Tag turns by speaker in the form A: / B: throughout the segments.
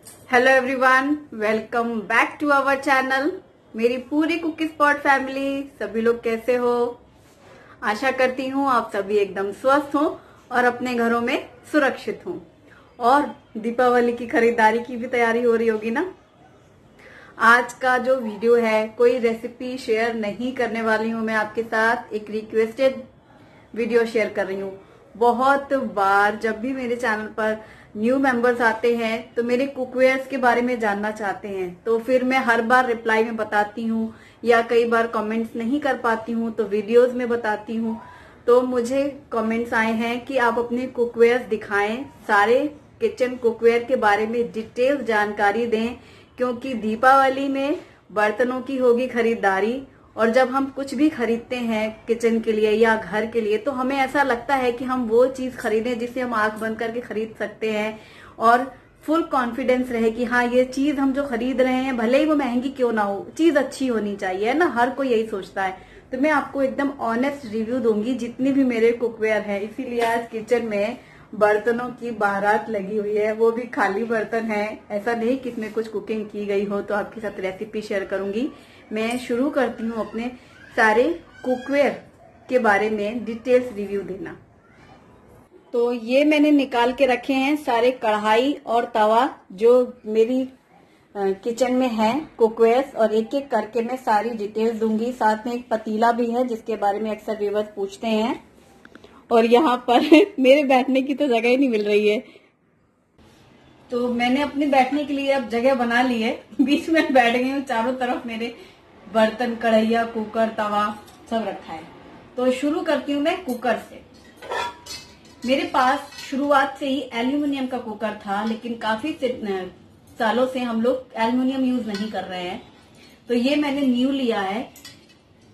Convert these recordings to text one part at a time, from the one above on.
A: Hello everyone, welcome back to our channel. मेरी पूरी cookie spot family, सभी लोग कैसे हो? आशा करती हूँ आप सभी एकदम स्वस्थ हो और अपने घरों में सुरक्षित हो। और दीपावली की खरीदारी की भी तैयारी हो रही होगी ना। आज का जो वीडियो है, कोई रेसिपी शेयर नहीं करने वाली हूँ। मैं आपके साथ एक रिक्वेस्टेड वीडियो शेयर कर रही हूँ। बहुत बार जब भी मेरे चैनल पर न्यू मेंबर्स आते हैं तो मेरे कुकवेयर्स के बारे में जानना चाहते हैं, तो फिर मैं हर बार रिप्लाई में बताती हूँ या कई बार कमेंट्स नहीं कर पाती हूँ तो वीडियोस में बताती हूँ। तो मुझे कमेंट्स आए हैं कि आप अपने कुकवेयर्स दिखाएं, सारे किचन कुकवेयर के बारे में डिटेल जानकारी दें, क्योंकि दीपावली में बर्तनों की होगी खरीदारी। और जब हम कुछ भी खरीदते हैं किचन के लिए या घर के लिए तो हमें ऐसा लगता है कि हम वो चीज खरीदें जिसे हम आंख बंद करके खरीद सकते हैं और फुल कॉन्फिडेंस रहे कि हाँ, ये चीज हम जो खरीद रहे हैं भले ही वो महंगी क्यों ना हो, चीज अच्छी होनी चाहिए, है ना। हर कोई यही सोचता है। तो मैं आपको एकदम ऑनेस्ट रिव्यू दूंगी जितनी भी मेरे कुकवेयर है। इसीलिए आज किचन में बर्तनों की बारात लगी हुई है, वो भी खाली बर्तन है। ऐसा नहीं कि इसमें कुछ कुकिंग की गई हो। तो आपके साथ रेसिपी शेयर करूंगी। मैं शुरू करती हूँ अपने सारे कुकवेयर के बारे में डिटेल्स रिव्यू देना। तो ये मैंने निकाल के रखे हैं सारे कढ़ाई और तवा जो मेरी किचन में है कुकवेयर्स, और एक एक करके मैं सारी डिटेल्स दूंगी। साथ में एक पतीला भी है जिसके बारे में अक्सर व्यूअर्स पूछते हैं। और यहाँ पर मेरे बैठने की तो जगह ही नहीं मिल रही है, तो मैंने अपने बैठने के लिए अब जगह बना ली है। बीच में बैठ गई हूँ, चारों तरफ मेरे बर्तन, कढ़ैया, कुकर, तवा सब रखा है। तो शुरू करती हूँ मैं कुकर से। मेरे पास शुरुआत से ही एल्यूमिनियम का कुकर था, लेकिन काफी सालों से हम लोग एल्यूमिनियम यूज नहीं कर रहे हैं। तो ये मैंने न्यू लिया है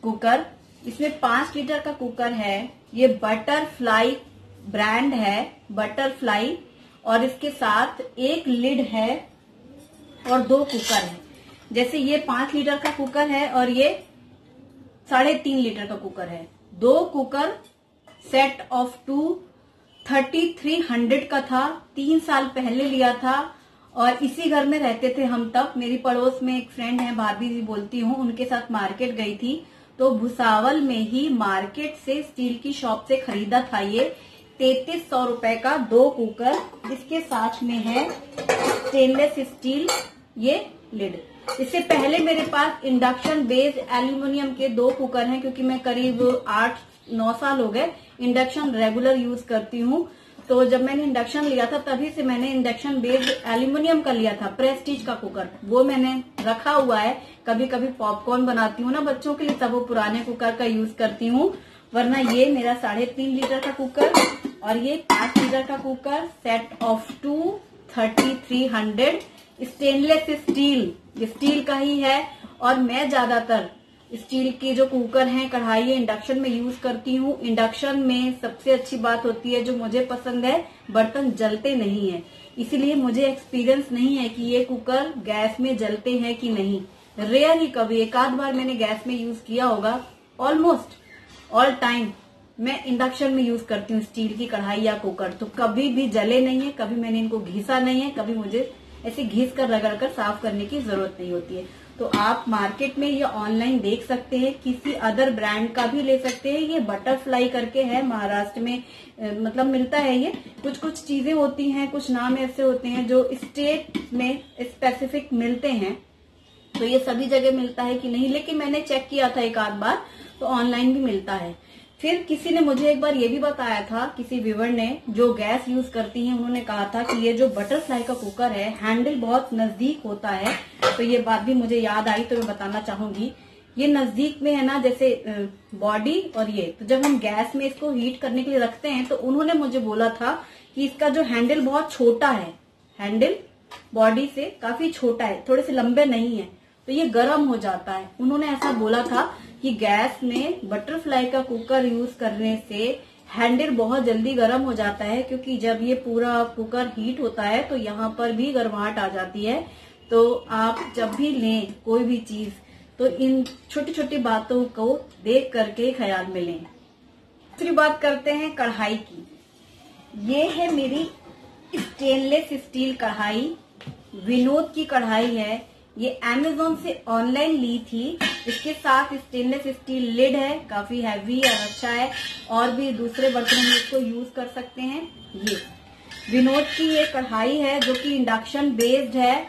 A: कुकर। इसमें 5 लीटर का कुकर है। ये बटरफ्लाई ब्रांड है, बटरफ्लाई। और इसके साथ एक लिड है और 2 कुकर है। जैसे ये 5 लीटर का कुकर है और ये 3.5 लीटर का कुकर है। 2 कुकर सेट ऑफ 2 3300 का था। 3 साल पहले लिया था और इसी घर में रहते थे हम तब। मेरी पड़ोस में एक फ्रेंड है, भाभी जी बोलती हूँ, उनके साथ मार्केट गई थी तो भुसावल में ही मार्केट से स्टील की शॉप से खरीदा था ये 3300 रुपए का 2 कुकर। इसके साथ में है स्टेनलेस स्टील ये लिड। इससे पहले मेरे पास इंडक्शन बेस्ड एल्यूमिनियम के 2 कुकर हैं, क्योंकि मैं करीब 8-9 साल हो गए इंडक्शन रेगुलर यूज करती हूँ। तो जब मैंने इंडक्शन लिया था तभी से मैंने इंडक्शन बेस्ड एल्यूमिनियम का लिया था, प्रेस्टीज का कुकर। वो मैंने रखा हुआ है। कभी कभी पॉपकॉर्न बनाती हूँ ना बच्चों के लिए, तब वो पुराने कुकर का यूज करती हूँ। वरना ये मेरा 3.5 लीटर का कुकर और ये 5 लीटर का cooker set of 2 3300 stainless steel, ये स्टील का ही है। और मैं ज्यादातर स्टील के जो कुकर हैं, कढ़ाई, इंडक्शन में यूज करती हूँ। इंडक्शन में सबसे अच्छी बात होती है जो मुझे पसंद है, बर्तन जलते नहीं है। इसीलिए मुझे एक्सपीरियंस नहीं है कि ये कुकर गैस में जलते हैं कि नहीं। रेयर ही कभी एक आध बार मैंने गैस में यूज किया होगा। ऑलमोस्ट ऑल टाइम मैं इंडक्शन में यूज करती हूँ स्टील की कढ़ाई या कुकर। तो कभी भी जले नहीं है, कभी मैंने इनको घिसा नहीं है, कभी मुझे ऐसे घिस कर रगड़ कर साफ करने की जरूरत नहीं होती है। तो आप मार्केट में या ऑनलाइन देख सकते हैं, किसी अदर ब्रांड का भी ले सकते हैं। ये बटरफ्लाई करके है, महाराष्ट्र में मतलब मिलता है। ये कुछ कुछ चीजें होती हैं, कुछ नाम ऐसे होते हैं जो स्टेट में स्पेसिफिक मिलते हैं। तो ये सभी जगह मिलता है कि नहीं, लेकिन मैंने चेक किया था एक आध बार, तो ऑनलाइन भी मिलता है। फिर किसी ने मुझे एक बार ये भी बताया था, किसी व्यूअर ने जो गैस यूज करती हैं, उन्होंने कहा था कि ये जो बटरफ्लाई का कुकर है हैंडल बहुत नजदीक होता है। तो ये बात भी मुझे याद आई तो मैं बताना चाहूंगी। ये नजदीक में है ना, जैसे बॉडी और ये, तो जब हम गैस में इसको हीट करने के लिए रखते हैं तो उन्होंने मुझे बोला था कि इसका जो हैंडल बहुत छोटा है, हैंडल बॉडी से काफी छोटा है, थोड़े से लंबे नहीं है, तो ये गर्म हो जाता है। उन्होंने ऐसा बोला था कि गैस में बटरफ्लाई का कुकर यूज करने से हैंडल बहुत जल्दी गर्म हो जाता है, क्योंकि जब ये पूरा कुकर हीट होता है तो यहाँ पर भी गर्माहट आ जाती है। तो आप जब भी लें कोई भी चीज तो इन छोटी छोटी बातों को देख करके ख्याल में लें। दूसरी बात करते हैं कढ़ाई की। ये है मेरी स्टेनलेस स्टील कढ़ाई विनोद की कढ़ाई है। ये अमेज़न से ऑनलाइन ली थी। इसके साथ स्टेनलेस स्टील लिड है, काफी हैवी और अच्छा है। और भी दूसरे बर्तनों में इसको यूज कर सकते हैं। ये विनोद की ये कढ़ाई है जो कि इंडक्शन बेस्ड है।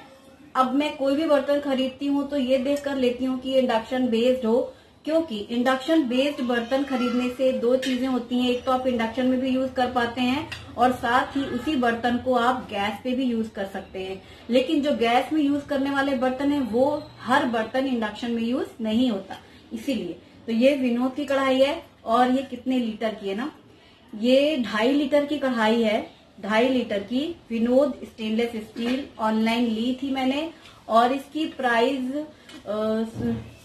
A: अब मैं कोई भी बर्तन खरीदती हूँ तो ये देख कर लेती हूँ कि ये इंडक्शन बेस्ड हो, क्योंकि इंडक्शन बेस्ड बर्तन खरीदने से दो चीजें होती हैं। एक तो आप इंडक्शन में भी यूज कर पाते हैं और साथ ही उसी बर्तन को आप गैस पे भी यूज कर सकते हैं। लेकिन जो गैस में यूज करने वाले बर्तन है वो हर बर्तन इंडक्शन में यूज नहीं होता, इसीलिए। तो ये विनोद की कढ़ाई है। और ये कितने लीटर की है ना, ये 2.5 लीटर की कढ़ाई है। 2.5 लीटर की विनोद स्टेनलेस स्टील ऑनलाइन ली थी मैंने। और इसकी प्राइस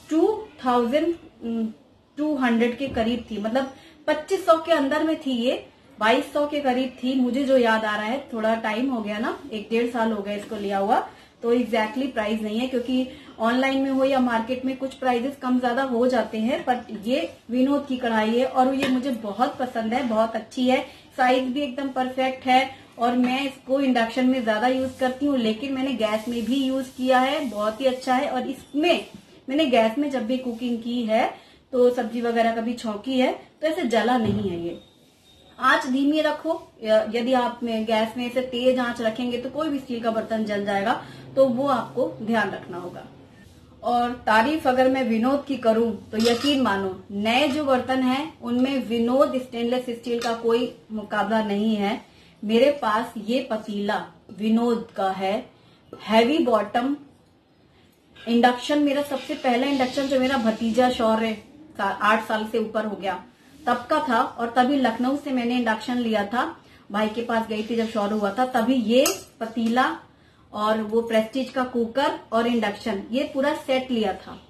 A: 2200 के करीब थी, मतलब 2500 के अंदर में थी। ये 2200 के करीब थी, मुझे जो याद आ रहा है। थोड़ा टाइम हो गया ना, 1-1.5 साल हो गया इसको लिया हुआ, तो एग्जैक्टली प्राइस नहीं है, क्योंकि ऑनलाइन में हो या मार्केट में कुछ प्राइजेस कम ज्यादा हो जाते हैं। बट ये विनोद की कढ़ाई है और ये मुझे बहुत पसंद है, बहुत अच्छी है। साइज भी एकदम परफेक्ट है। और मैं इसको इंडक्शन में ज्यादा यूज करती हूँ, लेकिन मैंने गैस में भी यूज किया है, बहुत ही अच्छा है। और इसमें मैंने गैस में जब भी कुकिंग की है तो सब्जी वगैरह कभी छौंकी है तो ऐसे जला नहीं है। ये आंच धीमी रखो। यदि आप गैस में इसे तेज आंच रखेंगे तो कोई भी स्टील का बर्तन जल जाएगा, तो वो आपको ध्यान रखना होगा। और तारीफ अगर मैं विनोद की करूं तो यकीन मानो, नए जो बर्तन हैं उनमें विनोद स्टेनलेस स्टील का कोई मुकाबला नहीं है। मेरे पास ये पतीला विनोद का है, हैवी बॉटम। इंडक्शन मेरा सबसे पहला इंडक्शन जो मेरा भतीजा शौर्य 8 साल से ऊपर हो गया तब का था, और तभी लखनऊ से मैंने इंडक्शन लिया था। भाई के पास गई थी जब शौर्य हुआ था, तभी ये पतीला और वो प्रेस्टीज का कुकर और इंडक्शन ये पूरा सेट लिया था।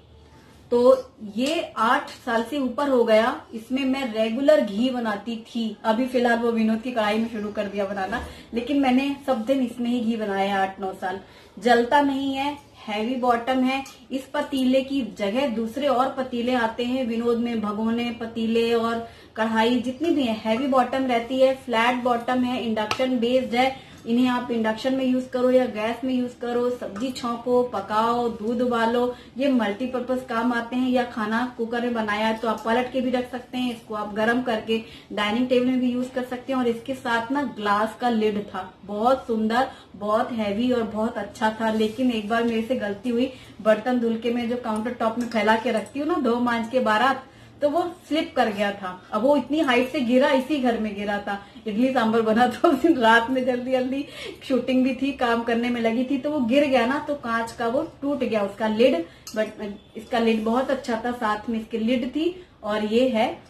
A: तो ये 8 साल से ऊपर हो गया। इसमें मैं रेगुलर घी बनाती थी। अभी फिलहाल वो विनोद की कढ़ाई में शुरू कर दिया बनाना, लेकिन मैंने सब दिन इसमें ही घी बनाया 8-9 साल। जलता नहीं है, हैवी बॉटम है। इस पतीले की जगह दूसरे और पतीले आते हैं विनोद में, भगोने, पतीले और कढ़ाई जितनी भी है, हैवी बॉटम रहती है, फ्लैट बॉटम है, इंडक्शन बेस्ड है। इन्हें आप इंडक्शन में यूज करो या गैस में यूज करो, सब्जी छौंको, पकाओ, दूध उबालो, ये मल्टीपर्पज काम आते हैं। या खाना कुकर में बनाया है तो आप पलट के भी रख सकते हैं, इसको आप गर्म करके डाइनिंग टेबल में भी यूज कर सकते हैं। और इसके साथ ना ग्लास का लिड था, बहुत सुंदर, बहुत हैवी और बहुत अच्छा था। लेकिन एक बार मेरे से गलती हुई, बर्तन धुल के मैं जो काउंटर टॉप में फैला के रखती हूँ ना धो मांज के बारात, तो वो स्लिप कर गया था। अब वो इतनी हाइट से गिरा, इसी घर में गिरा था। इडली सांभर बना था उस दिन रात में, जल्दी जल्दी शूटिंग भी थी, काम करने में लगी थी, तो वो गिर गया ना, तो कांच का वो टूट गया उसका लिड। बट इसका लिड बहुत अच्छा था, साथ में इसकी लिड थी। और ये है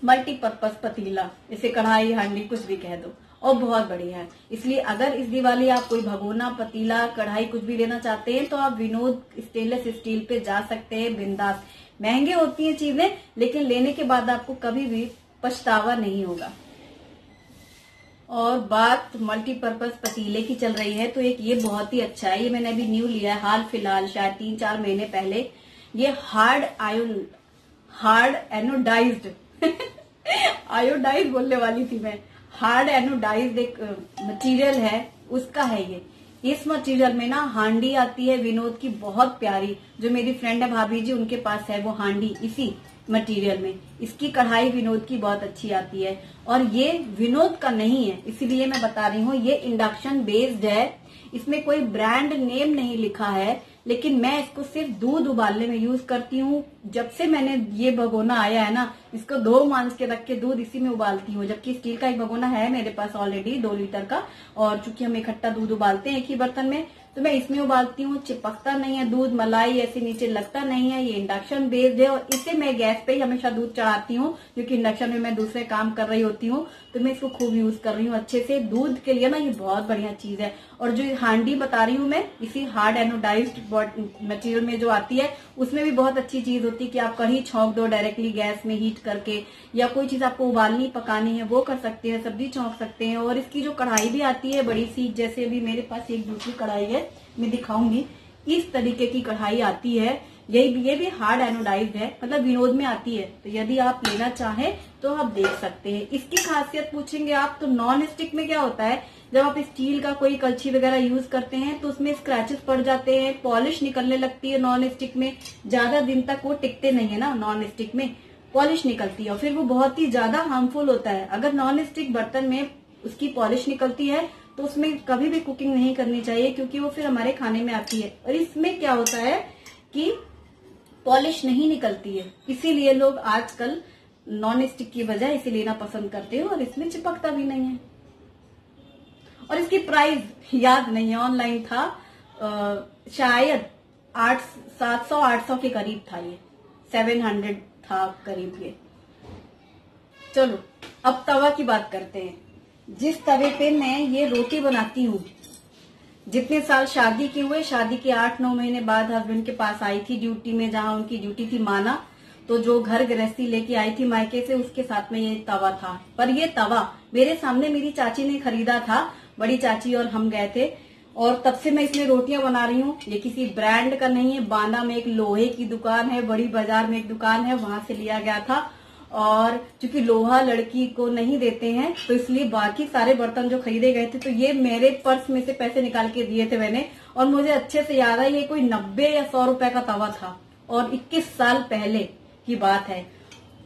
A: मल्टीपर्पज पतीला, इसे कढ़ाई, हांडी कुछ भी कह दो, और बहुत बढ़िया है। इसलिए अगर इस दिवाली आप कोई भगोना, पतीला, कढ़ाई कुछ भी लेना चाहते हैं तो आप विनोद स्टेनलेस स्टील पे जा सकते हैं बिंदास। महंगे होती हैं चीजें, लेकिन लेने के बाद आपको कभी भी पछतावा नहीं होगा। और बात मल्टीपर्पज पतीले की चल रही है तो एक ये बहुत ही अच्छा है, ये मैंने अभी न्यू लिया है, हाल फिलहाल शायद 3-4 महीने पहले। ये हार्ड एनोडाइज्ड आयोडाइज बोलने वाली थी मैं, हार्ड एनोडाइज्ड एक मटेरियल है, उसका है ये। इस मटेरियल में ना हांडी आती है विनोद की, बहुत प्यारी। जो मेरी फ्रेंड है भाभी जी, उनके पास है वो हांडी इसी मटेरियल में। इसकी कढ़ाई विनोद की बहुत अच्छी आती है। और ये विनोद का नहीं है, इसीलिए मैं बता रही हूँ, ये इंडक्शन बेस्ड है। इसमें कोई ब्रांड नेम नहीं लिखा है, लेकिन मैं इसको सिर्फ दूध उबालने में यूज करती हूँ। जब से मैंने ये भगोना आया है ना, इसको धो मांज के रख के दूध इसी में उबालती हूँ। जबकि स्टील का एक भगोना है मेरे पास ऑलरेडी 2 लीटर का, और चूंकि हम इकट्ठा दूध उबालते हैं एक ही बर्तन में, तो मैं इसमें उबालती हूँ। चिपकता नहीं है दूध, मलाई ऐसे नीचे लगता नहीं है। ये इंडक्शन बेस्ड है और इसे मैं गैस पे ही हमेशा दूध चढ़ाती हूँ, क्योंकि इंडक्शन में मैं दूसरे काम कर रही होती हूँ, तो मैं इसको खूब यूज कर रही हूँ अच्छे से। दूध के लिए ना ये बहुत बढ़िया चीज है। और जो हांडी बता रही हूँ मैं, इसी हार्ड एनोडाइज्ड मटेरियल में जो आती है, उसमें भी बहुत अच्छी चीज होती है कि आप कढ़ी छौंक दो डायरेक्टली गैस में हीट करके, या कोई चीज आपको उबालनी पकानी है वो कर सकते हैं, सब्जी छौंक सकते हैं। और इसकी जो कढ़ाई भी आती है बड़ी सी, जैसे अभी मेरे पास एक दूसरी कढ़ाई है, मैं दिखाऊंगी, इस तरीके की कढ़ाई आती है। ये भी हार्ड एनोडाइज्ड है, मतलब विनोद में आती है। तो यदि आप लेना चाहें तो आप देख सकते हैं। इसकी खासियत पूछेंगे आप तो नॉन स्टिक में क्या होता है जब आप स्टील का कोई कलछी वगैरह यूज करते हैं तो उसमें स्क्रैचेस पड़ जाते हैं, पॉलिश निकलने लगती है। नॉन स्टिक में ज्यादा दिन तक वो टिकते नहीं है ना, नॉन स्टिक में पॉलिश निकलती है और फिर वो बहुत ही ज्यादा हार्मफुल होता है। अगर नॉन स्टिक बर्तन में उसकी पॉलिश निकलती है तो उसमें कभी भी कुकिंग नहीं करनी चाहिए, क्योंकि वो फिर हमारे खाने में आती है। और इसमें क्या होता है कि पॉलिश नहीं निकलती है, इसीलिए लोग आजकल नॉन स्टिक की बजाय इसे लेना पसंद करते हो और इसमें चिपकता भी नहीं है। और इसकी प्राइस याद नहीं है, ऑनलाइन था शायद 700-800 के करीब था, ये 700 था करीब ये। चलो अब तवा की बात करते हैं। जिस तवे पे मैं ये रोटी बनाती हूँ, जितने साल शादी के हुए, शादी के 8-9 महीने बाद हस्बैंड के पास आई थी ड्यूटी में, जहां उनकी ड्यूटी थी माना, तो जो घर गृहस्थी लेके आई थी मायके से, उसके साथ में ये तवा था। पर ये तवा मेरे सामने मेरी चाची ने खरीदा था, बड़ी चाची और हम गए थे, और तब से मैं इसमें रोटियां बना रही हूँ। ये किसी ब्रांड का नहीं है, बांदा में एक लोहे की दुकान है, बड़ी बाजार में एक दुकान है, वहां से लिया गया था। और चूंकि लोहा लड़की को नहीं देते हैं तो इसलिए बाकी सारे बर्तन जो खरीदे गए थे, तो ये मेरे पर्स में से पैसे निकाल के दिए थे मैंने। और मुझे अच्छे से याद है ये कोई 90 या 100 रुपए का तवा था, और 21 साल पहले की बात है।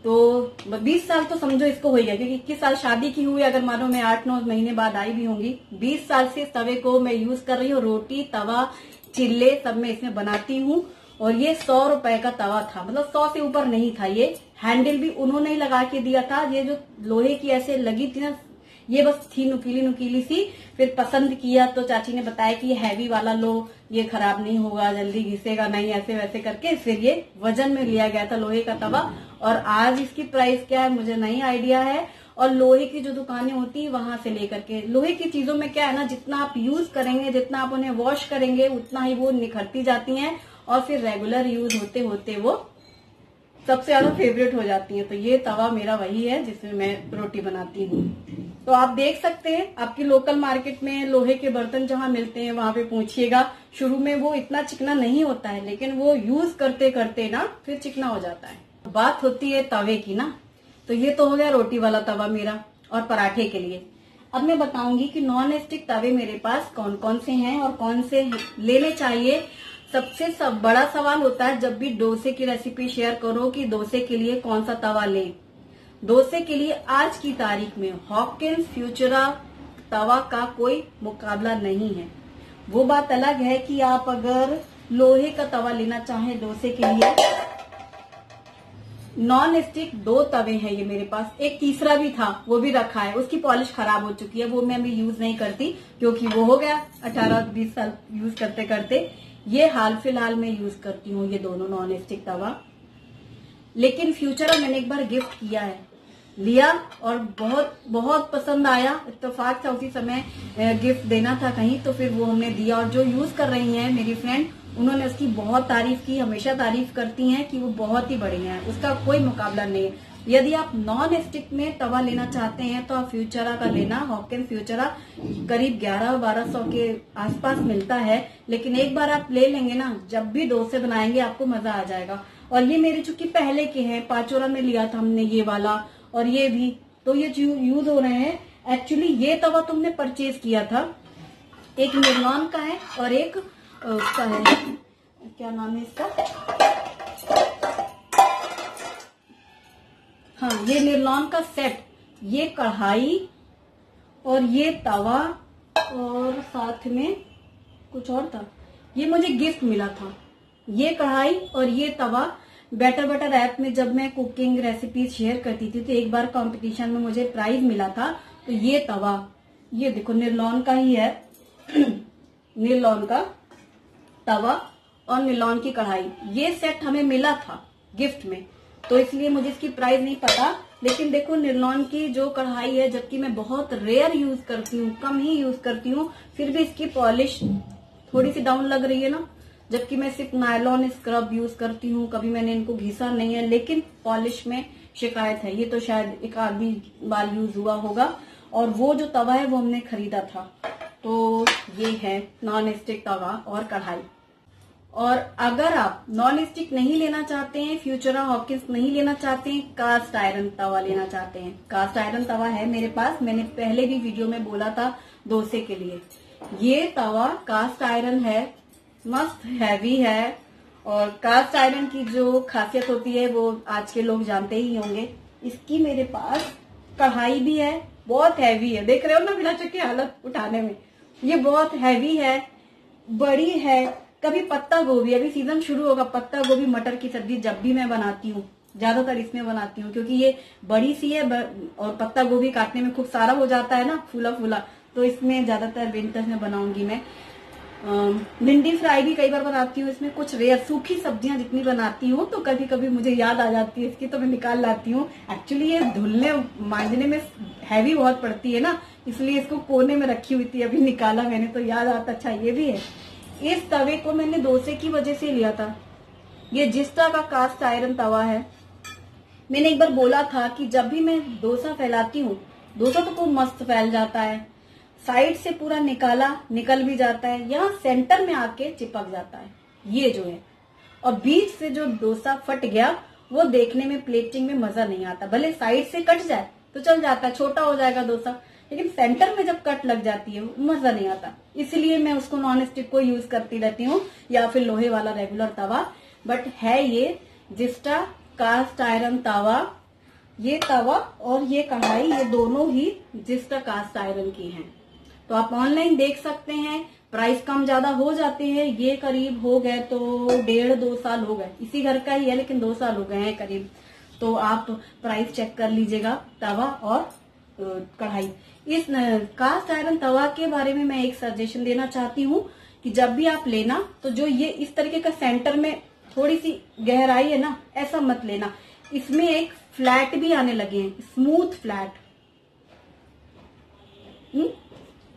A: तो 20 साल तो समझो इसको हो गया, क्योंकि 21 साल शादी की हुई, अगर मानो मैं 8-9 महीने बाद आई भी होंगी। 20 साल से इस तवे को मैं यूज कर रही हूँ, रोटी, तवा, चिल्ले सब मैं इसमें बनाती हूँ। और ये 100 रुपए का तवा था, मतलब 100 से ऊपर नहीं था। ये हैंडल भी उन्होंने ही लगा के दिया था, ये जो लोहे की ऐसे लगी थी ना, ये बस थी नुकीली नुकीली सी। फिर पसंद किया तो चाची ने बताया कि ये हैवी वाला लो, ये खराब नहीं होगा, जल्दी घिसेगा नहीं, ऐसे वैसे करके फिर ये वजन में लिया गया था लोहे का तवा। और आज इसकी प्राइस क्या है मुझे नहीं आइडिया है। और लोहे की जो दुकानें होती है वहां से लेकर के, लोहे की चीजों में क्या है ना, जितना आप यूज करेंगे, जितना आप उन्हें वॉश करेंगे, उतना ही वो निखरती जाती हैं और फिर रेगुलर यूज होते होते वो सबसे ज्यादा फेवरेट हो जाती है। तो ये तवा मेरा वही है जिसमें मैं रोटी बनाती हूँ। तो आप देख सकते हैं, आपकी लोकल मार्केट में लोहे के बर्तन जहाँ मिलते हैं वहां पे पूछिएगा। शुरू में वो इतना चिकना नहीं होता है, लेकिन वो यूज करते करते ना फिर चिकना हो जाता है। बात होती है तवे की ना, तो ये तो हो गया रोटी वाला तवा मेरा और पराठे के लिए। अब मैं बताऊंगी कि नॉन स्टिक तवे मेरे पास कौन कौन से हैं और कौन से लेने चाहिए। सबसे बड़ा सवाल होता है जब भी डोसे की रेसिपी शेयर करो कि डोसे के लिए कौन सा तवा लें। डोसे के लिए आज की तारीख में हॉकिंस फ्यूचरा तवा का कोई मुकाबला नहीं है। वो बात अलग है कि आप अगर लोहे का तवा लेना चाहें डोसे के लिए। नॉन स्टिक 2 तवे हैं ये मेरे पास, एक तीसरा भी था वो भी रखा है, उसकी पॉलिश खराब हो चुकी है, वो मैं भी यूज नहीं करती क्योंकि वो हो गया 18-20 साल यूज करते करते। ये हाल फिलहाल में यूज करती हूँ ये दोनों नॉन स्टिक तवा। लेकिन फ्यूचर मैंने एक बार गिफ्ट किया है, लिया और बहुत बहुत पसंद आया। इत्तेफाक से उसी समय गिफ्ट देना था कहीं, तो फिर वो हमने दिया। और जो यूज कर रही हैं मेरी फ्रेंड, उन्होंने उसकी बहुत तारीफ की, हमेशा तारीफ करती हैं कि वो बहुत ही बढ़िया है, उसका कोई मुकाबला नहीं है। यदि आप नॉन स्टिक में तवा लेना चाहते हैं तो आप फ्यूचरा का लेना। हॉकिंस फ्यूचरा करीब 1100-1200 के आसपास मिलता है, लेकिन एक बार आप ले लेंगे ना, जब भी डोसे बनाएंगे आपको मजा आ जाएगा। और ये मेरे चूंकि पहले के हैं, पाचोरा में लिया था हमने ये वाला, और ये भी, तो ये यूज हो रहे हैं। एक्चुअली ये तवा तुमने परचेज किया था, एक निर्लॉन का है और एक उसका है, क्या नाम है इसका, हाँ ये निर्लॉन का सेट, ये कढ़ाई और ये तवा और साथ में कुछ और था, ये मुझे गिफ्ट मिला था। ये कढ़ाई और ये तवा बेटर बटर ऐप में जब मैं कुकिंग रेसिपी शेयर करती थी तो एक बार कंपटीशन में मुझे प्राइज मिला था। तो ये तवा, ये देखो निर्लॉन का ही है निर्लॉन का तवा और निर्लॉन की कढ़ाई, ये सेट हमें मिला था गिफ्ट में, तो इसलिए मुझे इसकी प्राइस नहीं पता। लेकिन देखो निर्लॉन की जो कढ़ाई है, जबकि मैं बहुत रेयर यूज करती हूँ, कम ही यूज करती हूँ, फिर भी इसकी पॉलिश थोड़ी सी डाउन लग रही है ना, जबकि मैं सिर्फ नायलॉन स्क्रब यूज करती हूँ, कभी मैंने इनको घिसा नहीं है, लेकिन पॉलिश में शिकायत है। ये तो शायद एक आधी बार यूज हुआ होगा। और वो जो तवा है वो हमने खरीदा था। तो ये है नॉन स्टिक तवा और कढ़ाई। और अगर आप नॉन स्टिक नहीं लेना चाहते हैं, फ्यूचरा हॉकिंस नहीं लेना चाहते हैं, कास्ट आयरन तवा लेना चाहते हैं, कास्ट आयरन तवा है मेरे पास, मैंने पहले भी वीडियो में बोला था डोसे के लिए। ये तवा कास्ट आयरन है, मस्त हैवी है, और कास्ट आयरन की जो खासियत होती है वो आज के लोग जानते ही होंगे। इसकी मेरे पास कढ़ाई भी है, बहुत हैवी है, देख रहे हो ना बिना चक्के हालत उठाने में। ये बहुत हैवी है, बड़ी है। कभी पत्ता गोभी, अभी सीजन शुरू होगा, पत्ता गोभी मटर की सब्जी जब भी मैं बनाती हूँ ज्यादातर इसमें बनाती हूँ, क्योंकि ये बड़ी सी है और पत्ता गोभी काटने में खूब सारा हो जाता है ना, फूला फूला, तो इसमें ज्यादातर विंटर्स में बनाऊंगी मैं। भिंडी फ्राई भी कई बार बनाती हूँ इसमें। कुछ रेयर सूखी सब्जियां जितनी बनाती हूँ तो कभी कभी मुझे याद आ जाती है इसकी, तो मैं निकाल लाती हूँ। एक्चुअली ये धुलने मांजने में हैवी बहुत पड़ती है ना, इसलिए इसको कोने में रखी हुई थी, अभी निकाला मैंने तो याद आता अच्छा ये भी है। इस तवे को मैंने डोसे की वजह से लिया था। ये जिस्टा का कास्ट आयरन तवा है। मैंने एक बार बोला था कि जब भी मैं डोसा फैलाती हूँ, डोसा तो खूब मस्त फैल जाता है, साइड से पूरा निकल भी जाता है, यहाँ सेंटर में आके चिपक जाता है ये जो है, और बीच से जो डोसा फट गया वो देखने में प्लेटिंग में मजा नहीं आता। भले साइड से कट जाए तो चल जाता है, छोटा हो जाएगा डोसा, लेकिन सेंटर में जब कट लग जाती है मजा नहीं आता। इसलिए मैं उसको नॉन स्टिक को यूज करती रहती हूँ या फिर लोहे वाला रेगुलर तवा। बट है ये जिस्टा कास्ट आयरन तवा। ये तवा और ये कढ़ाई, ये दोनों ही जिस्टा कास्ट आयरन की हैं। तो आप ऑनलाइन देख सकते हैं, प्राइस कम ज्यादा हो जाते हैं। ये करीब हो गए तो 1.5-2 साल हो गए, इसी घर का ही है लेकिन 2 साल हो गए हैं करीब। तो आप प्राइस चेक कर लीजिएगा, तवा और कढ़ाई। इस कास्ट आयरन तवा के बारे में मैं एक सजेशन देना चाहती हूँ कि जब भी आप लेना तो जो ये इस तरीके का सेंटर में थोड़ी सी गहराई है ना, ऐसा मत लेना। इसमें एक फ्लैट भी आने लगे हैं, स्मूथ फ्लैट,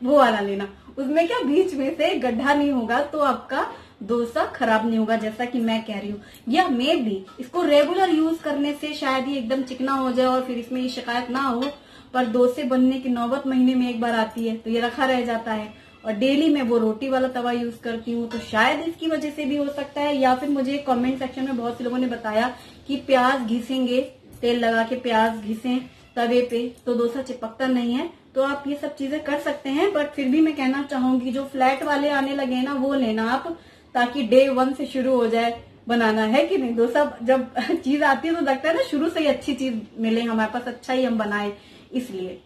A: वो वाला लेना। उसमें क्या बीच में से गड्ढा नहीं होगा तो आपका डोसा खराब नहीं होगा, जैसा कि मैं कह रही हूँ। या मे भी इसको रेगुलर यूज करने से शायद ये एकदम चिकना हो जाए और फिर इसमें ये शिकायत ना हो, पर डोसे बनने की नौबत महीने में एक बार आती है तो ये रखा रह जाता है। और डेली में वो रोटी वाला तवा यूज करती हूँ, तो शायद इसकी वजह से भी हो सकता है। या फिर मुझे कमेंट सेक्शन में बहुत से लोगों ने बताया कि प्याज घिसेंगे, तेल लगा के प्याज घिसें तवे पे तो डोसा चिपकता नहीं है। तो आप ये सब चीजें कर सकते हैं, बट फिर भी मैं कहना चाहूंगी जो फ्लैट वाले आने लगे ना वो लेना आप, ताकि डे 1 से शुरू हो जाए बनाना, है कि नहीं। डोसा जब चीज आती है तो लगता है ना शुरू से ही अच्छी चीज मिले हमारे पास, अच्छा ही हम बनाए इसलिए।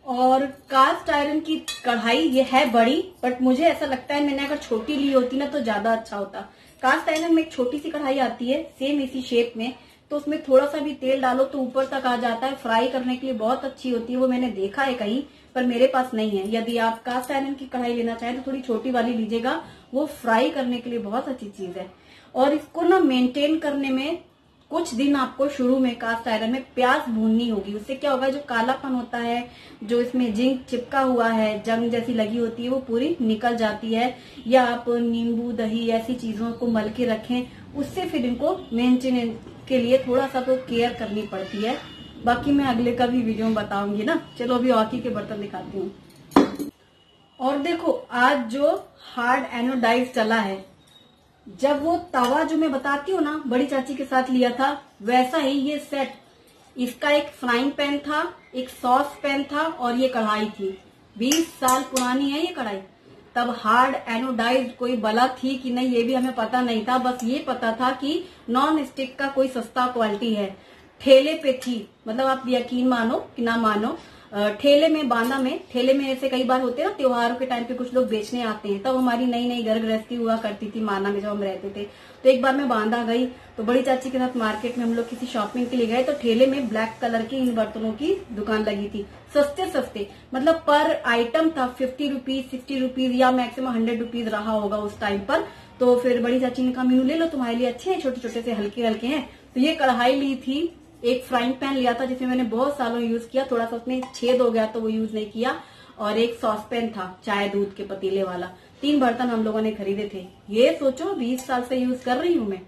A: और कास्ट आयरन की कढ़ाई ये है बड़ी, बट मुझे ऐसा लगता है मैंने अगर छोटी ली होती ना तो ज्यादा अच्छा होता। कास्ट आयरन में एक छोटी सी कढ़ाई आती है सेम इसी शेप में, तो उसमें थोड़ा सा भी तेल डालो तो ऊपर तक आ जाता है, फ्राई करने के लिए बहुत अच्छी होती है। वो मैंने देखा है कहीं, पर मेरे पास नहीं है। यदि आप कास्ट आयरन की कढ़ाई लेना चाहें तो थोड़ी छोटी वाली लीजिएगा, वो फ्राई करने के लिए बहुत अच्छी चीज है। और इसको ना मेंटेन करने में कुछ दिन आपको शुरू में कास्ट आयरन में प्याज भूननी होगी। उससे क्या होगा, जो कालापन होता है, जो इसमें जिंक चिपका हुआ है, जंग जैसी लगी होती है, वो पूरी निकल जाती है। या आप नींबू दही ऐसी चीजों को मल के रखें, उससे फिर इनको मेंटेनेंस के लिए थोड़ा सा तो केयर करनी पड़ती है। बाकी मैं अगले का भी वीडियो में बताऊंगी ना। चलो अभी औकी के बर्तन दिखाती हूँ। और देखो आज जो हार्ड एनोडाइज चला है, जब वो तवा जो मैं बताती हूँ ना बड़ी चाची के साथ लिया था, वैसा ही ये सेट। इसका एक फ्राइंग पैन था, एक सॉस पैन था और ये कढ़ाई थी। 20 साल पुरानी है ये कढ़ाई। तब हार्ड एनोडाइज्ड कोई बला थी कि नहीं ये भी हमें पता नहीं था, बस ये पता था कि नॉन स्टिक का कोई सस्ता क्वालिटी है। ठेले पे थी, मतलब आप यकीन मानो कि ना मानो, ठेले में बांदा में, ठेले में ऐसे कई बार होते हैं ना त्योहारों के टाइम पे कुछ लोग बेचने आते हैं। तब हमारी नई नई घर गृहस्थी हुआ करती थी माना में जब हम रहते थे। तो एक बार मैं बांदा गई तो बड़ी चाची के साथ मार्केट में हम लोग किसी शॉपिंग के लिए गए, तो ठेले में ब्लैक कलर की इन बर्तनों की दुकान लगी थी। सस्ते सस्ते, मतलब पर आइटम था 50 रुपीज, 60 रुपीज या मैक्सिमम 100 रुपीज रहा होगा उस टाइम पर। तो फिर बड़ी चाची ने कहा मीनू ले लो, तुम्हारे लिए अच्छे हैं, छोटे छोटे से हल्के हल्के हैं। तो ये कढ़ाई ली थी, एक फ्राइंग पैन लिया था जिसमें मैंने बहुत सालों यूज किया, थोड़ा सा उसमें छेद हो गया तो वो यूज नहीं किया, और एक सॉस पैन था चाय दूध के पतीले वाला। 3 बर्तन हम लोगों ने खरीदे थे। ये सोचो 20 साल से यूज कर रही हूँ मैं।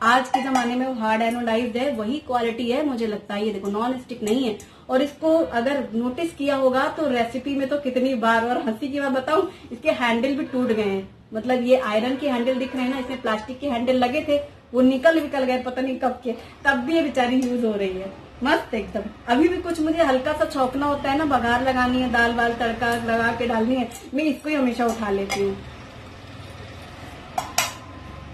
A: आज के जमाने में वो हार्ड एनोडाइज्ड है, वही क्वालिटी है मुझे लगता है। ये देखो नॉन स्टिक नहीं है। और इसको अगर नोटिस किया होगा तो रेसिपी में तो कितनी बार, और हंसी की बात बताऊं, इसके हैंडल भी टूट गए हैं। मतलब ये आयरन के हैंडल दिख रहे हैं ना, इसमें प्लास्टिक के हैंडल लगे थे, वो निकल गए पता नहीं कब के, तब भी ये बेचारी यूज हो रही है। मस्त एकदम। अभी भी कुछ मुझे हल्का सा छौंकना होता है ना, बघार लगानी है, दाल वाल तड़का लगा के डालनी है, मैं इसको ही हमेशा उठा लेती हूँ।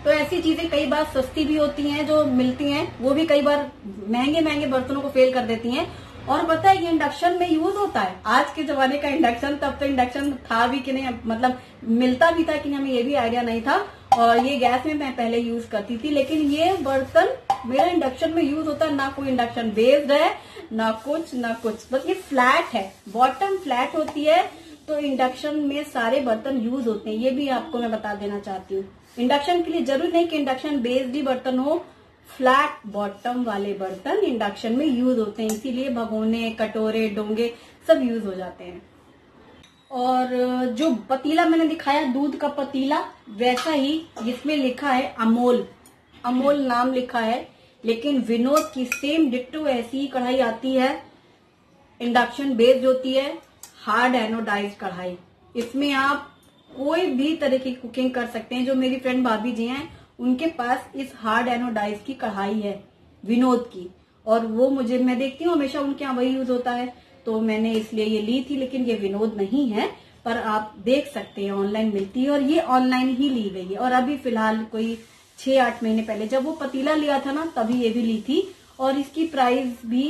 A: तो ऐसी चीजें कई बार सस्ती भी होती हैं जो मिलती हैं, वो भी कई बार महंगे महंगे बर्तनों को फेल कर देती हैं। और पता है ये इंडक्शन में यूज होता है। आज के जमाने का इंडक्शन, तब तो इंडक्शन था भी कि नहीं, मतलब मिलता भी था कि नहीं, हमें ये भी आइडिया नहीं था। और ये गैस में मैं पहले यूज करती थी, लेकिन ये बर्तन मेरा इंडक्शन में यूज होता है। ना कोई इंडक्शन बेस्ड है, ना कुछ, बस ये फ्लैट है, बॉटम फ्लैट होती है। तो इंडक्शन में सारे बर्तन यूज होते हैं, ये भी आपको मैं बता देना चाहती हूँ। इंडक्शन के लिए जरूरी नहीं कि इंडक्शन बेस्ड ही बर्तन हो, फ्लैट बॉटम वाले बर्तन इंडक्शन में यूज होते हैं, इसीलिए भगोने, कटोरे, डोंगे सब यूज हो जाते हैं। और जो पतीला मैंने दिखाया, दूध का पतीला, वैसा ही जिसमें लिखा है अमोल, अमोल नाम लिखा है, लेकिन विनोद की सेम डिट्टो ऐसी ही कढ़ाई आती है, इंडक्शन बेस्ड होती है, हार्ड एनोडाइज्ड कढ़ाई। इसमें आप कोई भी तरह की कुकिंग कर सकते हैं। जो मेरी फ्रेंड भाभी जी हैं, उनके पास इस हार्ड एनोडाइज की कढ़ाई है विनोद की, और वो मुझे, मैं देखती हूँ हमेशा उनके यहाँ वही यूज होता है, तो मैंने इसलिए ये ली थी। लेकिन ये विनोद नहीं है, पर आप देख सकते हैं ऑनलाइन मिलती है, और ये ऑनलाइन ही ली गई है। और अभी फिलहाल कोई 6-8 महीने पहले जब वो पतीला लिया था ना, तभी ये भी ली थी। और इसकी प्राइस भी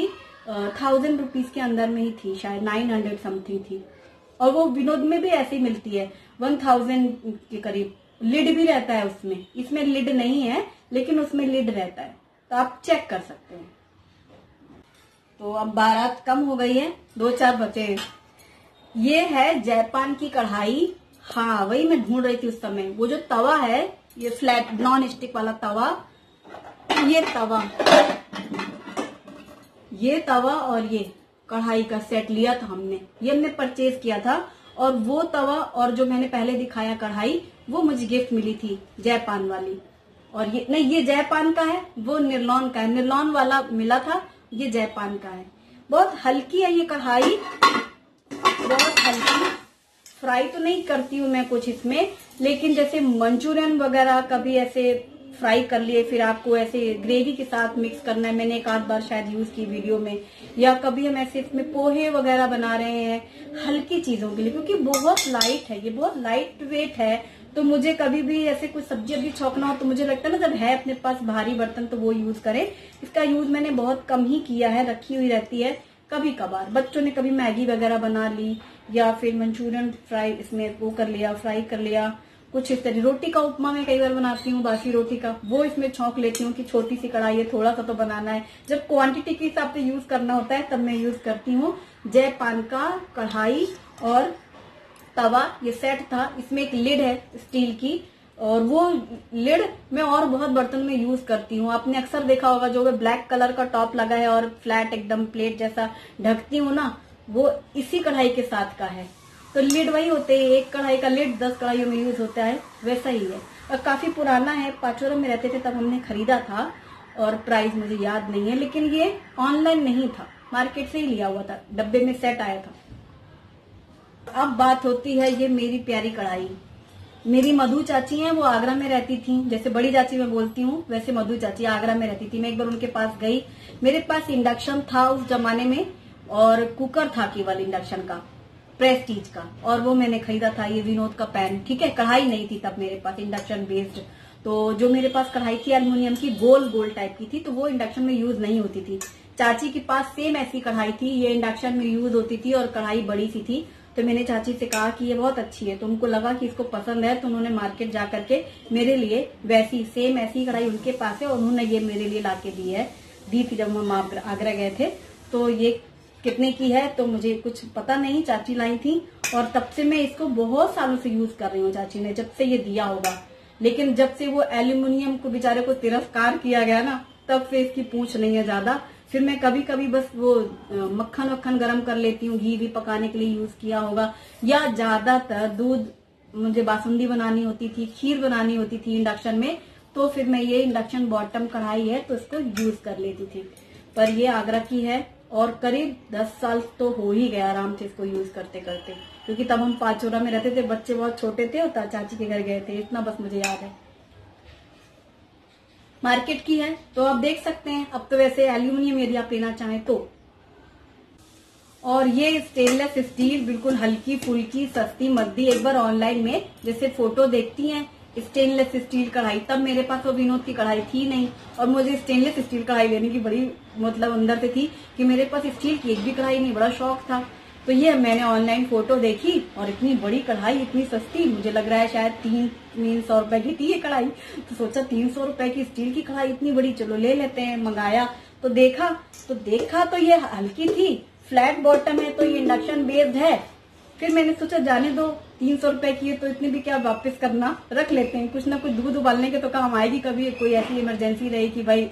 A: 1000 रुपीज के अंदर में ही थी, शायद 900 समथिंग थी। और वो विनोद में भी ऐसी मिलती है 1000 के करीब। लिड भी रहता है उसमें, इसमें लिड नहीं है, लेकिन उसमें लिड रहता है, तो आप चेक कर सकते हैं। तो अब बारात कम हो गई है, 2-4 बचे हैं। ये है जापान की कढ़ाई। हाँ, वही मैं ढूंढ रही थी उस समय। वो जो तवा है, ये फ्लैट नॉन स्टिक वाला तवा, ये तवा और ये कढ़ाई का सेट लिया था हमने, ये हमने परचेज किया था। और वो तवा और जो मैंने पहले दिखाया कढ़ाई, वो मुझे गिफ्ट मिली थी जापान वाली। और ये नहीं, ये जापान का है, वो निर्लॉन का है, निर्लॉन वाला मिला था, ये जापान का है। बहुत हल्की है ये कढ़ाई, बहुत हल्की। फ्राई तो नहीं करती हूँ मैं कुछ इसमें, लेकिन जैसे मंचूरियन वगैरह कभी ऐसे फ्राई कर लिए, फिर आपको ऐसे ग्रेवी के साथ मिक्स करना है, मैंने एक आध बार शायद यूज की वीडियो में। या कभी हम ऐसे इसमें पोहे वगैरह बना रहे हैं हल्की चीजों के लिए, क्योंकि बहुत लाइट है, ये बहुत लाइट वेट है। तो मुझे कभी भी ऐसे कुछ सब्जी अभी छौंकना हो, तो मुझे लगता है ना, जब है अपने पास भारी बर्तन तो वो यूज करें। इसका यूज मैंने बहुत कम ही किया है, रखी हुई रहती है। कभी कभार बच्चों ने कभी मैगी वगैरह बना ली, या फिर मंचूरियन फ्राई इसमें वो कर लिया, फ्राई कर लिया, कुछ इस तरह। रोटी का उपमा मैं कई बार बनाती हूँ, बासी रोटी का, वो इसमें छौंक लेती हूँ कि छोटी सी कढ़ाई है, थोड़ा सा तो बनाना है। जब क्वांटिटी के हिसाब से यूज करना होता है, तब मैं यूज करती हूँ जापान का कढ़ाई और तवा। ये सेट था, इसमें एक लिड है स्टील की, और वो लिड मैं और बहुत बर्तन में यूज करती हूँ। आपने अक्सर देखा होगा, जो ब्लैक कलर का टॉप लगा है और फ्लैट एकदम प्लेट जैसा ढकती हूँ ना, वो इसी कढ़ाई के साथ का है। तो लिड वही होते हैं, एक कढ़ाई का लिड 10 कढ़ाइयों में यूज होता है, वैसा ही है। और काफी पुराना है, पाचोरा में रहते थे तब हमने खरीदा था, और प्राइस मुझे याद नहीं है, लेकिन ये ऑनलाइन नहीं था, मार्केट से ही लिया हुआ था, डब्बे में सेट आया था। अब बात होती है ये मेरी प्यारी कढ़ाई। मेरी मधु चाची हैं, वो आगरा में रहती थी। जैसे बड़ी चाची मैं बोलती हूँ, वैसे मधु चाची आगरा में रहती थी। मैं एक बार उनके पास गई, मेरे पास इंडक्शन था उस जमाने में, और कुकर था केवल इंडक्शन का, प्रेस्टीज का, और वो मैंने खरीदा था, ये विनोद का पैन। ठीक है, कढ़ाई नहीं थी तब मेरे पास इंडक्शन बेस्ड। तो जो मेरे पास कढ़ाई थी एल्युमिनियम की, गोल गोल टाइप की थी, तो वो इंडक्शन में यूज नहीं होती थी। चाची के पास सेम ऐसी कढ़ाई थी, ये इंडक्शन में यूज होती थी, और कढ़ाई बड़ी सी थी। तो मैंने चाची से कहा कि ये बहुत अच्छी है, तो उनको लगा कि इसको पसंद है, तो उन्होंने मार्केट जा करके मेरे लिए वैसी सेम ऐसी कढ़ाई उनके पास है, और उन्होंने ये मेरे लिए लाके दी थी जब हम आगरा गए थे। तो ये कितने की है तो मुझे कुछ पता नहीं, चाची लाई थी, और तब से मैं इसको बहुत सालों से यूज कर रही हूँ, चाची ने जब से ये दिया होगा। लेकिन जब से वो एल्यूमिनियम को बेचारे को तिरस्कार किया गया ना, तब से इसकी पूछ नहीं है ज्यादा। फिर मैं कभी कभी बस वो मक्खन गरम कर लेती हूँ, घी भी पकाने के लिए यूज किया होगा, या ज्यादातर दूध, मुझे बासुंदी बनानी होती थी, खीर बनानी होती थी इंडक्शन में, तो फिर मैं ये इंडक्शन बॉटम कढ़ाई है तो इसको यूज कर लेती थी। पर ये आगरा की है, और करीब 10 साल तो हो ही गया आराम से इसको यूज करते करते, क्योंकि तब हम पाचोरा में रहते थे, बच्चे बहुत छोटे थे, और चाची के घर गए थे, इतना बस मुझे याद है। मार्केट की है, तो आप देख सकते हैं। अब तो वैसे एल्यूमिनियम यदि आप लेना चाहें तो। और ये स्टेनलेस स्टील बिल्कुल हल्की फुल्की सस्ती मद्दी। एक बार ऑनलाइन में जैसे फोटो देखती हैं स्टेनलेस स्टील कढ़ाई, तब मेरे पास वो विनोद की कढ़ाई थी नहीं, और मुझे स्टेनलेस स्टील कढ़ाई लेने की बड़ी मतलब अंदर से थी कि मेरे पास स्टील की एक भी कढ़ाई नहीं, बड़ा शौक था। तो ये मैंने ऑनलाइन फोटो देखी और इतनी बड़ी कढ़ाई इतनी सस्ती, मुझे लग रहा है शायद 300 रुपए की थी ये कढ़ाई। तो सोचा 300 रुपए की स्टील की कढ़ाई इतनी बड़ी, चलो ले लेते हैं। मंगाया तो देखा तो ये हल्की थी, फ्लैट बॉटम है, तो ये इंडक्शन बेस्ड है। फिर मैंने सोचा जाने दो, 300 रुपए की है तो इतनी भी क्या वापस करना, रख लेते हैं, कुछ ना कुछ दूध उबालने के तो काम आएगी। कभी कोई ऐसी इमरजेंसी रही कि भाई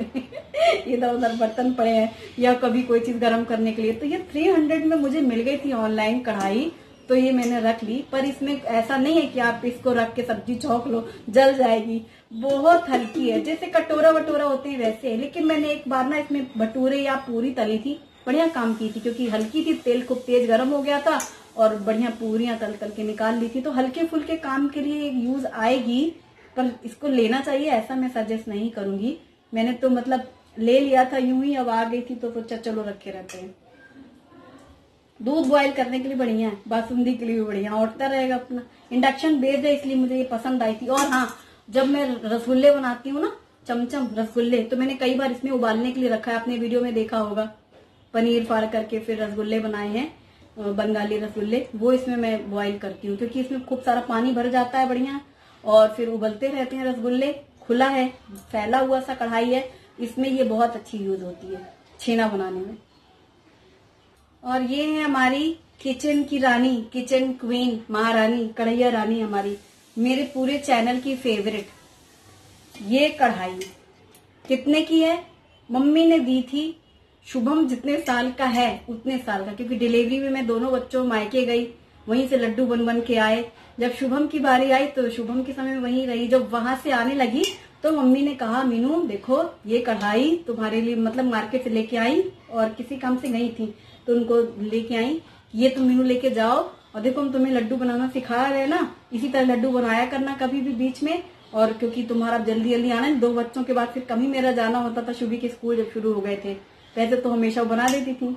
A: इधर उधर बर्तन पड़े हैं या कभी कोई चीज गर्म करने के लिए। तो ये 300 में मुझे मिल गई थी ऑनलाइन कढ़ाई, तो ये मैंने रख ली। पर इसमें ऐसा नहीं है कि आप इसको रख के सब्जी छौंक लो, जल जाएगी। बहुत हल्की है, जैसे कटोरा वटोरा होते हैं वैसे है। लेकिन मैंने एक बार ना इसमें भटूरे या पूरी तली थी, बढ़िया काम की थी, क्योंकि हल्की थी, तेल खूब तेज गर्म हो गया था और बढ़िया पूरियां तल के निकाल ली थी। तो हल्के फुल्के काम के लिए यूज आएगी, पर इसको लेना चाहिए ऐसा मैं सजेस्ट नहीं करूंगी। मैंने तो मतलब ले लिया था यूं ही, अब आ गई थी तो सोचा चलो रखे रहते हैं। दूध बॉईल करने के लिए बढ़िया है, बासुंदी के लिए भी बढ़िया, उठता रहेगा अपना। इंडक्शन बेस्ड है इसलिए मुझे ये पसंद आई थी। और हाँ, जब मैं रसगुल्ले बनाती हूँ ना, चमचम रसगुल्ले, तो मैंने कई बार इसमें उबालने के लिए रखा है, आपने वीडियो में देखा होगा। पनीर फाड़ करके फिर रसगुल्ले बनाए हैं, बंगाली रसगुल्ले, वो इसमें मैं बॉईल करती हूँ, क्योंकि इसमें खूब सारा पानी भर जाता है बढ़िया, और फिर उबलते रहते हैं रसगुल्ले। खुला है, फैला हुआ सा कढ़ाई है, इसमें ये बहुत अच्छी यूज होती है छेना बनाने में। और ये है हमारी किचन की रानी, किचन क्वीन, महारानी, कढ़ैया रानी हमारी, मेरे पूरे चैनल की फेवरेट। ये कढ़ाई कितने की है? मम्मी ने दी थी, शुभम जितने साल का है उतने साल का, क्योंकि डिलीवरी में मैं दोनों बच्चों मायके गई, वहीं से लड्डू बन बन के आए। जब शुभम की बारी आई तो शुभम के समय में वहीं रही। जब वहां से आने लगी तो मम्मी ने कहा मीनू देखो ये कढ़ाई तुम्हारे लिए, मतलब मार्केट से लेके आई, और किसी काम से गई थी तो उनको लेके आई, ये तुम मीनू लेके जाओ, और देखो हम तुम्हें लड्डू बनाना सिखा रहे हैं ना, इसी तरह लड्डू बनाया करना कभी भी बीच में। और क्योंकि तुम्हारा जल्दी जल्दी आना है, 2 बच्चों के बाद फिर कम ही मेरा जाना होता था, शुभी के स्कूल जब शुरू हो गए थे, वैसे तो हमेशा बना देती थी।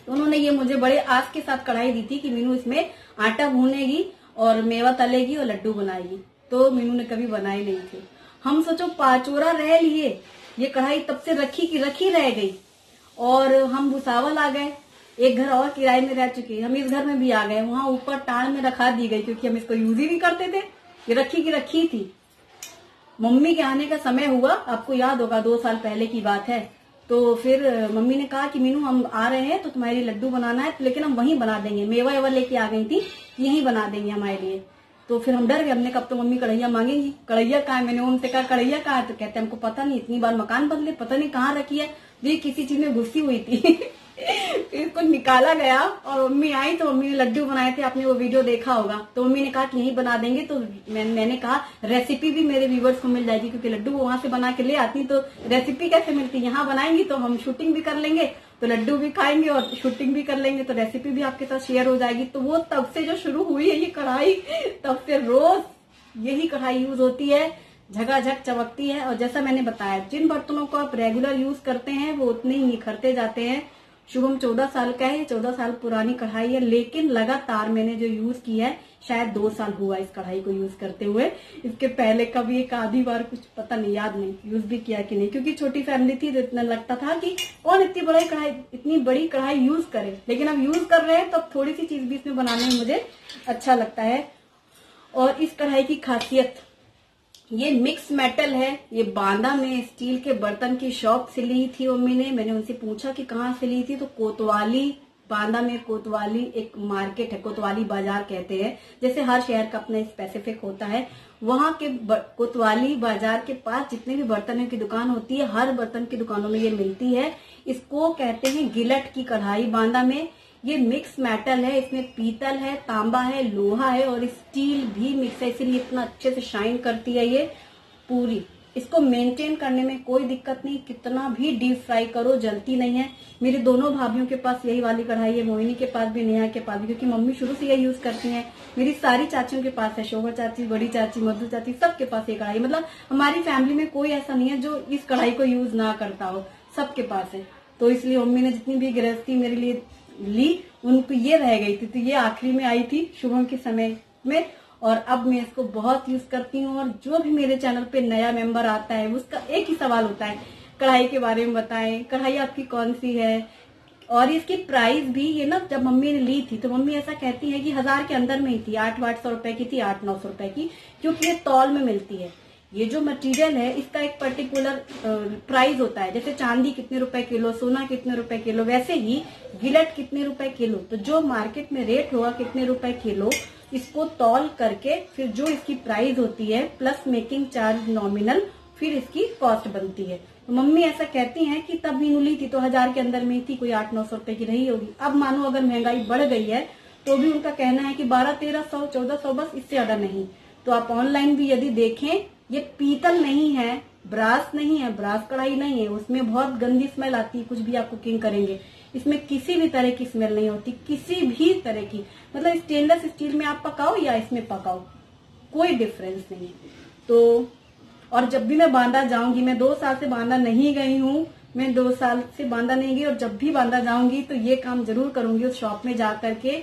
A: तो उन्होंने ये मुझे बड़े आस के साथ कढ़ाई दी थी कि मीनू इसमें आटा भूनेगी और मेवा तलेगी और लड्डू बनाएगी। तो मीनू ने कभी बनाए नहीं थे। हम सोचो पाचोरा रह लिए, ये कढ़ाई तब से रखी की रखी रह गई, और हम भुसावल आ गए, एक घर और किराए में रह चुके, हम इस घर में भी आ गए, वहां ऊपर टाण में रखा दी गई, क्योंकि हम इसको यूज ही नहीं करते थे, ये रखी की रखी थी। मम्मी के आने का समय हुआ, आपको याद होगा 2 साल पहले की बात है। तो फिर मम्मी ने कहा कि मीनू हम आ रहे हैं तो तुम्हारे लिए लड्डू बनाना है, तो लेकिन हम वहीं बना देंगे, मेवा एवा लेके आ गई थी, यहीं बना देंगे हमारे लिए। तो फिर हम डर गए, हमने कब तो मम्मी कढ़ैया मांगेंगी, कढ़ैया कहाँ है? मैंने उनसे कहा कढ़ैया कहाँ है? तो कहते हमको पता नहीं, इतनी बार मकान बदले, पता नहीं कहाँ रखी है, ये किसी चीज में घुसी हुई थी। इसको निकाला गया और मम्मी आई तो मम्मी ने लड्डू बनाए थे, आपने वो वीडियो देखा होगा। तो मम्मी ने कहा कि यहीं बना देंगे, तो मैंने कहा रेसिपी भी मेरे व्यूवर्स को मिल जाएगी, क्योंकि लड्डू वहां से बना के ले आती तो रेसिपी कैसे मिलती, यहाँ बनाएंगी तो हम शूटिंग भी कर लेंगे, तो लड्डू भी खाएंगे और शूटिंग भी कर लेंगे, तो रेसिपी भी आपके साथ शेयर हो जाएगी। तो वो तब से जो शुरू हुई है ये कढ़ाई, तब से रोज यही कढ़ाई यूज होती है, झगाझग चमकती है। और जैसा मैंने बताया, जिन बर्तनों को आप रेगुलर यूज करते हैं वो उतने ही निखरते जाते हैं। शुभम 14 साल का है, 14 साल पुरानी कढ़ाई है, लेकिन लगातार मैंने जो यूज की है, शायद 2 साल हुआ इस कढ़ाई को यूज करते हुए। इसके पहले कभी एक आधी बार कुछ पता नहीं, याद नहीं यूज भी किया कि नहीं, क्योंकि छोटी फैमिली थी तो इतना लगता था कि कौन इतनी बड़ी कढ़ाई यूज करे। लेकिन अब यूज कर रहे हैं तो अब थोड़ी सी चीज भी इसमें बनाने में मुझे अच्छा लगता है। और इस कढ़ाई की खासियत, ये मिक्स मेटल है, ये बांदा में स्टील के बर्तन की शॉप से ली थी मम्मी ने। मैंने उनसे पूछा कि कहाँ से ली थी, तो कोतवाली, बांदा में कोतवाली एक मार्केट है, कोतवाली बाजार कहते हैं, जैसे हर शहर का अपना स्पेसिफिक होता है। वहां के कोतवाली बाजार के पास जितने भी बर्तनों की दुकान होती है, हर बर्तन की दुकानों में ये मिलती है। इसको कहते हैं गिलट की कढ़ाई बांदा में। ये मिक्स मेटल है, इसमें पीतल है, तांबा है, लोहा है और स्टील भी मिक्स है, इसीलिए इतना अच्छे से शाइन करती है ये पूरी। इसको मेंटेन करने में कोई दिक्कत नहीं, कितना भी डीप फ्राई करो जलती नहीं है। मेरी दोनों भाभियों के पास यही वाली कढ़ाई है, मोहिनी के पास भी, नेहा के पास भी, क्योंकि मम्मी शुरू से यही यूज करती हैं। मेरी सारी चाचियों के पास है, शोभा चाची, बड़ी चाची, मधु चाची, सबके पास ये कढ़ाई। मतलब हमारी फैमिली में कोई ऐसा नहीं है जो इस कढ़ाई को यूज ना करता हो, सबके पास है। तो इसलिए मम्मी ने जितनी भी गृहस्थी मेरे लिए ली, उनको ये रह गई थी, तो ये आखिरी में आई थी शुभम के समय में, और अब मैं इसको बहुत यूज करती हूँ। और जो भी मेरे चैनल पे नया मेंबर आता है उसका एक ही सवाल होता है, कढ़ाई के बारे में बताएं, कढ़ाई आपकी कौन सी है। और इसकी प्राइस भी, ये ना जब मम्मी ने ली थी तो मम्मी ऐसा कहती है कि 1000 के अंदर में ही थी, 800-800 रुपए की थी, 800-900 रुपए की, क्योंकि ये तौल में मिलती है। ये जो मटेरियल है इसका एक पर्टिकुलर प्राइस होता है, जैसे चांदी कितने रुपए किलो, सोना कितने रुपए किलो, वैसे ही गिलट कितने रुपए किलो। तो जो मार्केट में रेट होगा कितने रुपए किलो, इसको तौल करके फिर जो इसकी प्राइस होती है प्लस मेकिंग चार्ज नॉमिनल, फिर इसकी कॉस्ट बनती है। तो मम्मी ऐसा कहती हैं कि तब मीनू ली थी तो 1000 के अंदर में थी, कोई 800-900 रुपए की रही होगी। अब मानो अगर महंगाई बढ़ गई है तो भी उनका कहना है कि 1200-1300-1400, बस इससे ज्यादा नहीं। तो आप ऑनलाइन भी यदि देखें, ये पीतल नहीं है, ब्रास नहीं है, ब्रास कढ़ाई नहीं है, उसमें बहुत गंदी स्मेल आती है कुछ भी आप कुकिंग करेंगे। इसमें किसी भी तरह की स्मेल नहीं होती, किसी भी तरह की। मतलब स्टेनलेस स्टील में आप पकाओ या इसमें पकाओ, कोई डिफरेंस नहीं है। तो और जब भी मैं बांदा जाऊंगी, मैं 2 साल से बांदा नहीं गई हूँ, मैं 2 साल से बांदा नहीं गई, और जब भी बांदा जाऊंगी तो ये काम जरूर करूंगी, उस शॉप में जा करके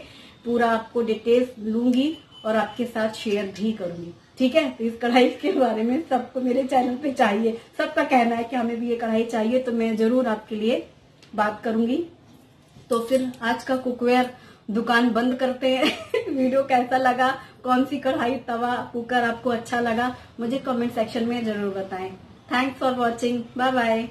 A: पूरा आपको डिटेल्स लूंगी और आपके साथ शेयर भी करूंगी, ठीक है। तो इस कढ़ाई के बारे में सबको मेरे चैनल पे चाहिए, सबका कहना है कि हमें भी ये कढ़ाई चाहिए, तो मैं जरूर आपके लिए बात करूंगी। तो फिर आज का कुकवेयर दुकान बंद करते हैं। वीडियो कैसा लगा, कौन सी कढ़ाई, तवा, कुकर आपको अच्छा लगा, मुझे कमेंट सेक्शन में जरूर बताएं। Thanks for watching, bye bye.